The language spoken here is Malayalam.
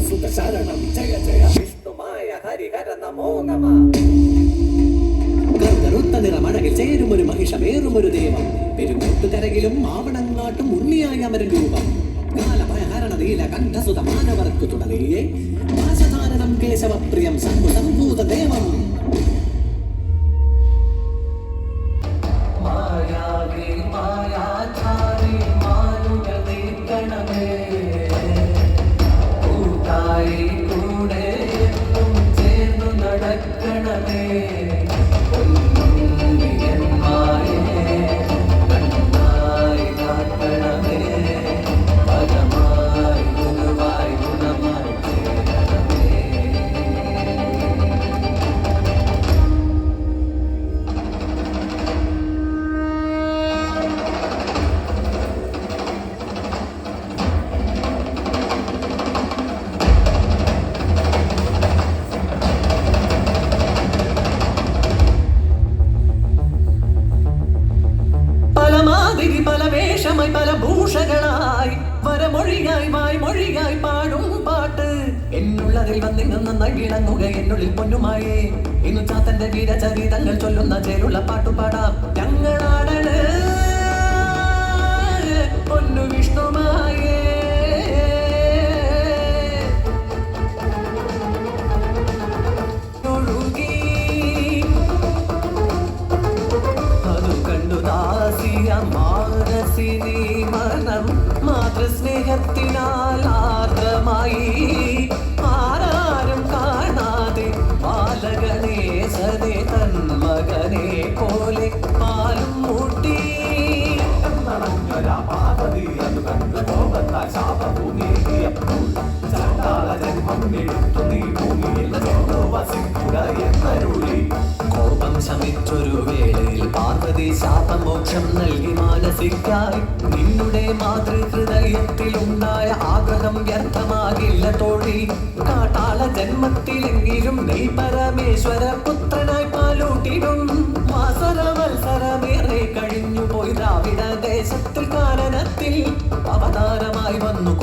സുഖ ശരണം ജയ ജയ വിഷ്ണുമായ ഹരിഹര നമോ നമ. കറുത്ത നിറമഴകിൽ ചേരും ഒരു മഹിഷമേറും ഒരു ദേവം, പെരുങ്ങോട്ടുകരകിലും മാവണങ്ങാട്ടും ഉണ്ണിയായ അമരൻ രൂപം. കാലഭയഹരണ നീലകണ്ഠസുത മാനവർക്കു തുടങ്ങിയേ ഭാഷധാരണം കേശവപ്രിയം ശംഭു സംഭൂത ദേവം. പല ഭൂഷകളായി വരമൊഴിയായി വായ്മൊഴിയായി പാടും പാട്ട് എന്നുള്ളതിൽ വന്നിങ്ങുന്ന നകിളങ്ങുക എന്നുള്ളിൽ പൊന്നുമായേ. ഇന്നു ചാത്തന്റെ വീരചരിതങ്ങൾ ചൊല്ലുന്ന ചേരുള്ള പാട്ടുപാടാം ഞങ്ങളാടണ് പൊന്നു വിഷ്ണുമായേ. മാനസിനി മനം മാതൃസ്നേഹത്തിനാൽ ആർദ്രമായി ആരാരും കാണാതെ ബാലകനെ സദേ തൻ മകനെ പോലെ പാലും മൂട്ടി കോപം ശമിച്ചൊരു വേളയിൽ പാർവതി ശാപമോക്ഷം നൽകി മാനസിക്കായി. നിന്നുടെ മാതൃഹൃദയത്തിലുണ്ടായ ആഗ്രഹം വ്യർത്ഥമാകില്ല തോഴി. കാട്ടാള ജന്മത്തിലെങ്കിലും നീ പരമേശ്വര പുത്രനായി പാലൂട്ടിടും. വാസരവത്സരമേറെ കഴിഞ്ഞു പോയി ദ്രാവിഡ ദേശത്തിൽ കാനനത്തിൽ അവതാരമായി വന്നു